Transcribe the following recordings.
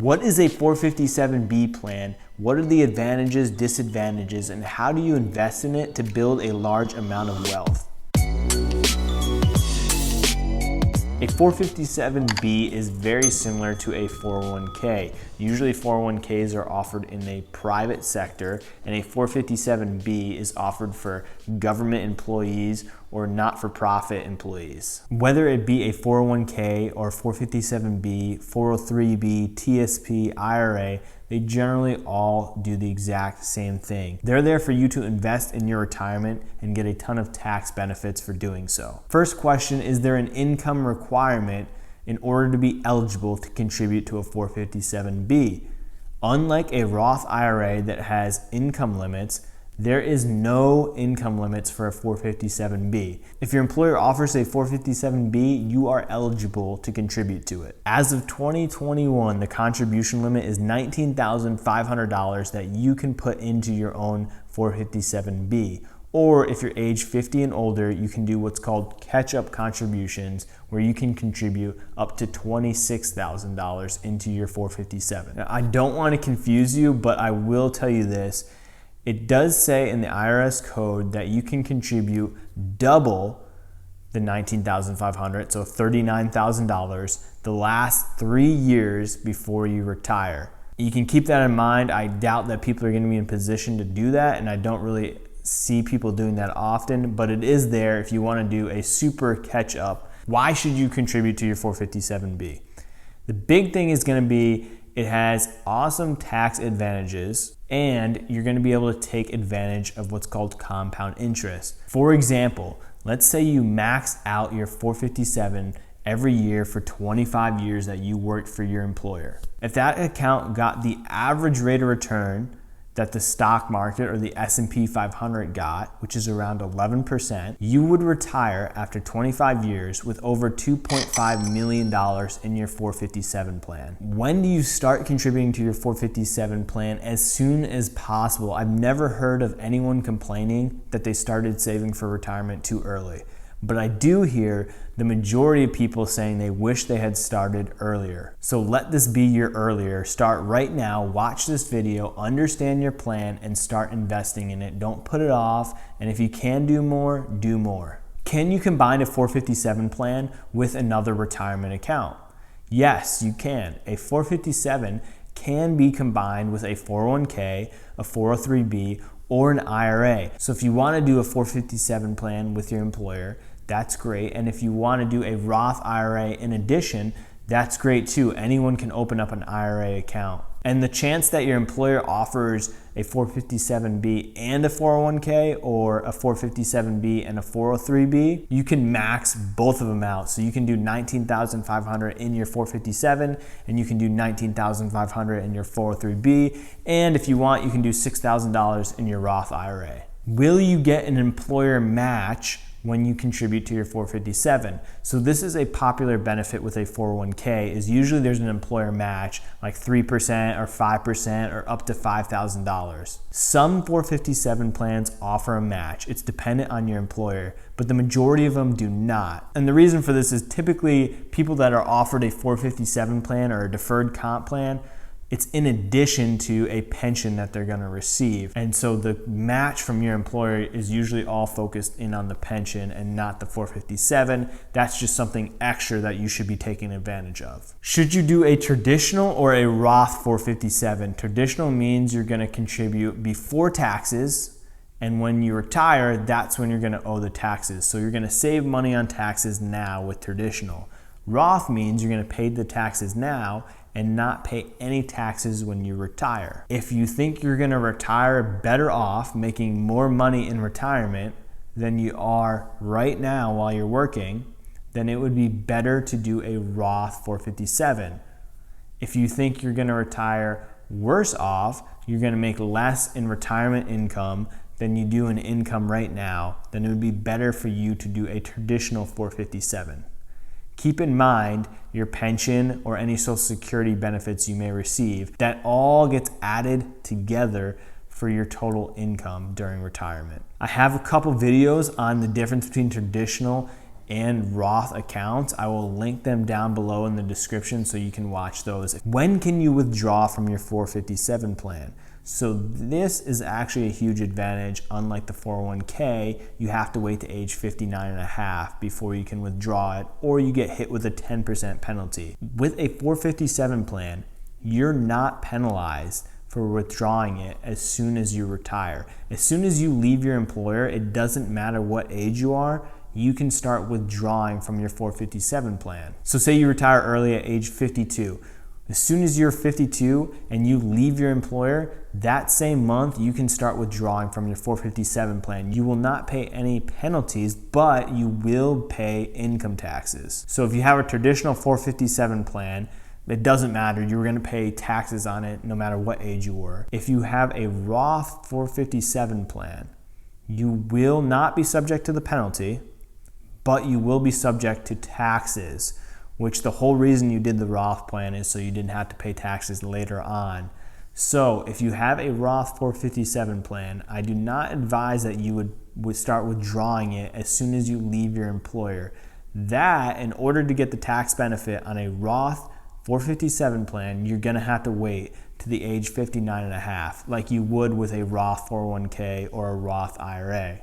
What is a 457B plan? What are the advantages, disadvantages, and how do you invest in it to build a large amount of wealth? A 457B is very similar to a 401k. Usually 401ks are offered in a private sector, and a 457B is offered for government employees or not-for-profit employees. Whether it be a 401k or 457B, 403B, TSP, IRA, they generally all do the exact same thing. They're there for you to invest in your retirement and get a ton of tax benefits for doing so. First question, is there an income requirement in order to be eligible to contribute to a 457B? Unlike a Roth IRA that has income limits, there is no income limits for a 457B. If your employer offers a 457B, you are eligible to contribute to it. As of 2021, the contribution limit is $19,500 that you can put into your own 457B. Or if you're age 50 and older, you can do what's called catch-up contributions, where you can contribute up to $26,000 into your 457. Now, I don't want to confuse you, but I will tell you this. It does say in the IRS code that you can contribute double the $19,500, so $39,000, the last 3 years before you retire. You can keep that in mind. I doubt that people are going to be in position to do that, and I don't really see people doing that often, but it is there if you want to do a super catch up. Why should you contribute to your 457B? The big thing is going to be it has awesome tax advantages, and you're going to be able to take advantage of what's called compound interest. For example, let's say you max out your 457 every year for 25 years that you worked for your employer. If that account got the average rate of return that the stock market or the S&P 500 got, which is around 11%, you would retire after 25 years with over $2.5 million in your 457 plan. When do you start contributing to your 457 plan? As soon as possible. I've never heard of anyone complaining that they started saving for retirement too early. But I do hear the majority of people saying they wish they had started earlier. So let this be your earlier. Start right now, watch this video, understand your plan, and start investing in it. Don't put it off, and if you can do more, do more. Can you combine a 457 plan with another retirement account? Yes, you can. A 457 can be combined with a 401k, a 403b, or an IRA. So if you want to do a 457 plan with your employer, that's great. And if you want to do a Roth IRA in addition, that's great too. Anyone can open up an IRA account. And the chance that your employer offers a 457B and a 401k, or a 457B and a 403B, you can max both of them out. So you can do $19,500 in your 457, and you can do $19,500 in your 403B. And if you want, you can do $6,000 in your Roth IRA. Will you get an employer match when you contribute to your 457? So this is a popular benefit with a 401k, is usually there's an employer match like 3% or 5% or up to $5,000. Some 457 plans offer a match. It's dependent on your employer, but the majority of them do not. And the reason for this is typically people that are offered a 457 plan or a deferred comp plan, it's in addition to a pension that they're going to receive. And so the match from your employer is usually all focused in on the pension and not the 457. That's just something extra that you should be taking advantage of. Should you do a traditional or a Roth 457? Traditional means you're going to contribute before taxes, and when you retire, that's when you're going to owe the taxes. So you're going to save money on taxes now with traditional. Roth means you're going to pay the taxes now and not pay any taxes when you retire. If you think you're going to retire better off making more money in retirement than you are right now while you're working, then it would be better to do a Roth 457. If you think you're going to retire worse off, you're going to make less in retirement income than you do in income right now, then it would be better for you to do a traditional 457. Keep in mind your pension or any Social Security benefits you may receive. That all gets added together for your total income during retirement. I have a couple videos on the difference between traditional and Roth accounts. I will link them down below in the description so you can watch those. When can you withdraw from your 457 plan? So this is actually a huge advantage. Unlike the 401k, you have to wait to age 59 and a half before you can withdraw it, or you get hit with a 10% penalty. With a 457 plan, you're not penalized for withdrawing it as soon as you retire. As soon as you leave your employer, it doesn't matter what age you are, you can start withdrawing from your 457 plan. So say you retire early at age 52. As soon as you're 52 and you leave your employer, that same month you can start withdrawing from your 457 plan. You will not pay any penalties, but you will pay income taxes. So if you have a traditional 457 plan, it doesn't matter, you're gonna pay taxes on it no matter what age you were. If you have a Roth 457 plan, you will not be subject to the penalty, but you will be subject to taxes, which the whole reason you did the Roth plan is so you didn't have to pay taxes later on. So if you have a Roth 457 plan, I do not advise that you would start withdrawing it as soon as you leave your employer. That, in order to get the tax benefit on a Roth 457 plan, you're gonna have to wait to the age 59 and a half, like you would with a Roth 401k or a Roth IRA.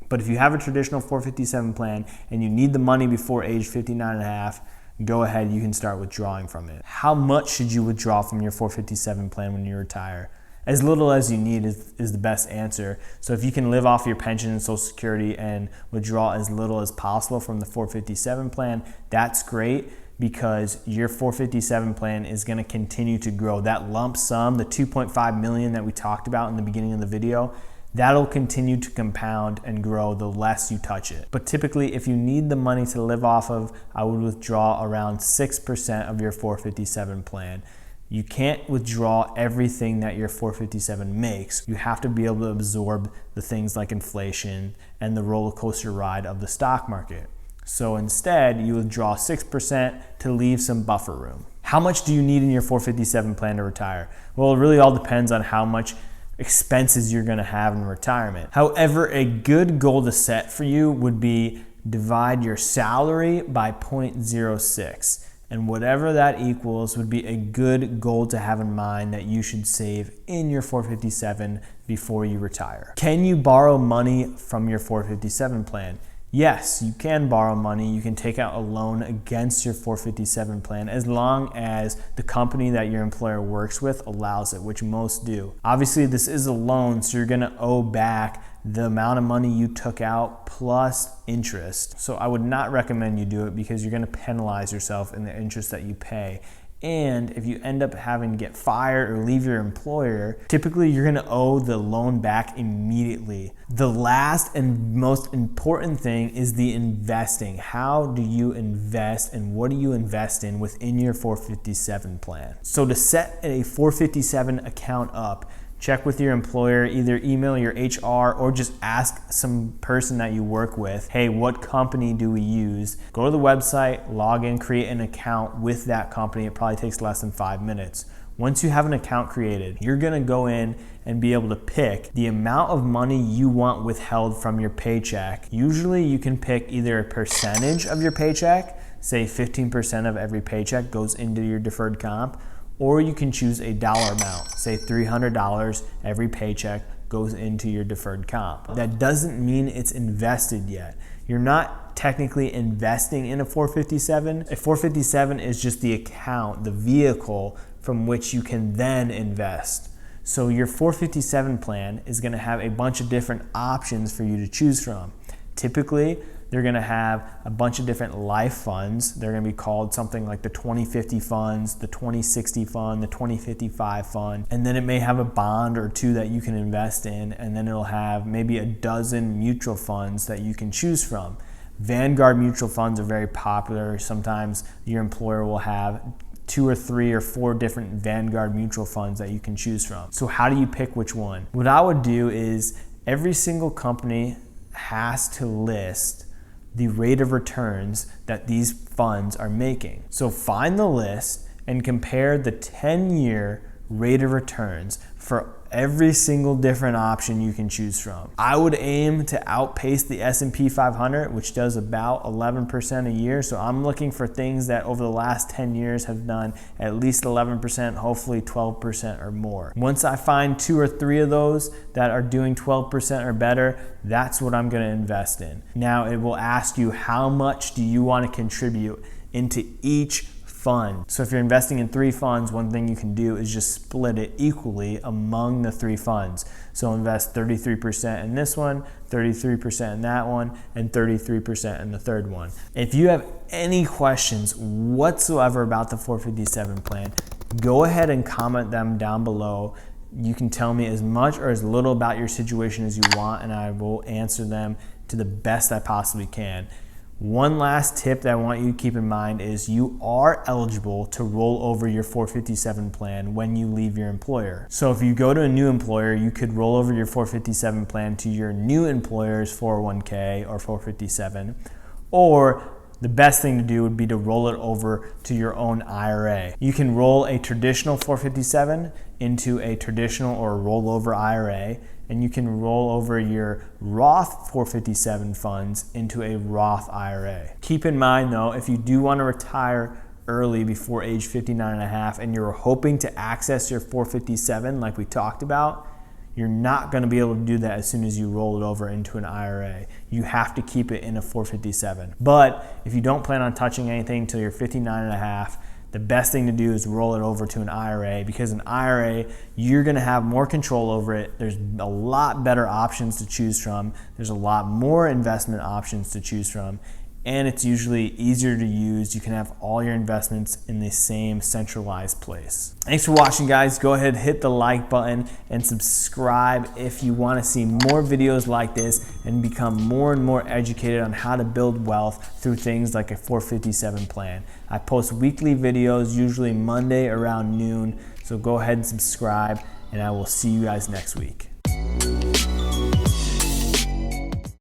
But if you have a traditional 457 plan and you need the money before age 59 and a half, go ahead, you can start withdrawing from it. How much should you withdraw from your 457 plan when you retire? As little as you need is the best answer. So if you can live off your pension and Social Security and withdraw as little as possible from the 457 plan, that's great, because your 457 plan is gonna continue to grow. That lump sum, the 2.5 million that we talked about in the beginning of the video, that'll continue to compound and grow the less you touch it. But typically, if you need the money to live off of, I would withdraw around 6% of your 457 plan. You can't withdraw everything that your 457 makes. You have to be able to absorb the things like inflation and the roller coaster ride of the stock market. So instead, you withdraw 6% to leave some buffer room. How much do you need in your 457 plan to retire? Well, it really all depends on how much expenses you're gonna have in retirement. However, a good goal to set for you would be divide your salary by 0.06. And whatever that equals would be a good goal to have in mind that you should save in your 457 before you retire. Can you borrow money from your 457 plan? Yes, you can borrow money. You can take out a loan against your 457 plan as long as the company that your employer works with allows it, which most do. Obviously, this is a loan, so you're gonna owe back the amount of money you took out plus interest. So I would not recommend you do it because you're gonna penalize yourself in the interest that you pay. And if you end up having to get fired or leave your employer, typically you're gonna owe the loan back immediately. The last and most important thing is the investing. How do you invest and what do you invest in within your 457 plan? So to set a 457 account up, check with your employer, either email your HR or just ask some person that you work with, hey, what company do we use? Go to the website, log in, create an account with that company. It probably takes less than 5 minutes. Once you have an account created, you're gonna go in and be able to pick the amount of money you want withheld from your paycheck. Usually you can pick either a percentage of your paycheck, say 15% of every paycheck goes into your deferred comp, or you can choose a dollar amount, say $300 every paycheck goes into your deferred comp. That doesn't mean it's invested yet. You're not technically investing in a 457. A 457 is just the account, the vehicle from which you can then invest. So your 457 plan is gonna have a bunch of different options for you to choose from. Typically, they're gonna have a bunch of different life funds. They're gonna be called something like the 2050 funds, the 2060 fund, the 2055 fund. And then it may have a bond or two that you can invest in. And then it'll have maybe a dozen mutual funds that you can choose from. Vanguard mutual funds are very popular. Sometimes your employer will have 2 or 3 or 4 different Vanguard mutual funds that you can choose from. So how do you pick which one? What I would do is every single company has to list the rate of returns that these funds are making. So find the list and compare the 10-year rate of returns for every single different option you can choose from. I would aim to outpace the S&P 500, which does about 11% a year. So I'm looking for things that over the last 10 years have done at least 11%, hopefully 12% or more. Once I find 2 or 3 of those that are doing 12% or better, that's what I'm going to invest in. Now it will ask you, how much do you want to contribute into each fund? So if you're investing in 3 funds, one thing you can do is just split it equally among the 3 funds. So invest 33% in this one, 33% in that one, and 33% in the third one. If you have any questions whatsoever about the 457 plan, go ahead and comment them down below. You can tell me as much or as little about your situation as you want, and I will answer them to the best I possibly can. One last tip that I want you to keep in mind is you are eligible to roll over your 457 plan when you leave your employer. So if you go to a new employer, you could roll over your 457 plan to your new employer's 401k or 457, or the best thing to do would be to roll it over to your own IRA. You can roll a traditional 457 into a traditional or rollover IRA, and you can roll over your Roth 457 funds into a Roth IRA. Keep in mind though, if you do want to retire early before age 59 and a half and you're hoping to access your 457 like we talked about, you're not going to be able to do that as soon as you roll it over into an IRA. You have to keep it in a 457. But if you don't plan on touching anything until you're 59 and a half, the best thing to do is roll it over to an IRA, because an IRA, you're going to have more control over it. There's a lot better options to choose from. There's a lot more investment options to choose from, and it's usually easier to use. You can have all your investments in the same centralized place. Thanks for watching, guys. Go ahead, hit the like button and subscribe if you want to see more videos like this and become more and more educated on how to build wealth through things like a 457 plan. I post weekly videos, usually Monday around noon, so go ahead and subscribe, and I will see you guys next week.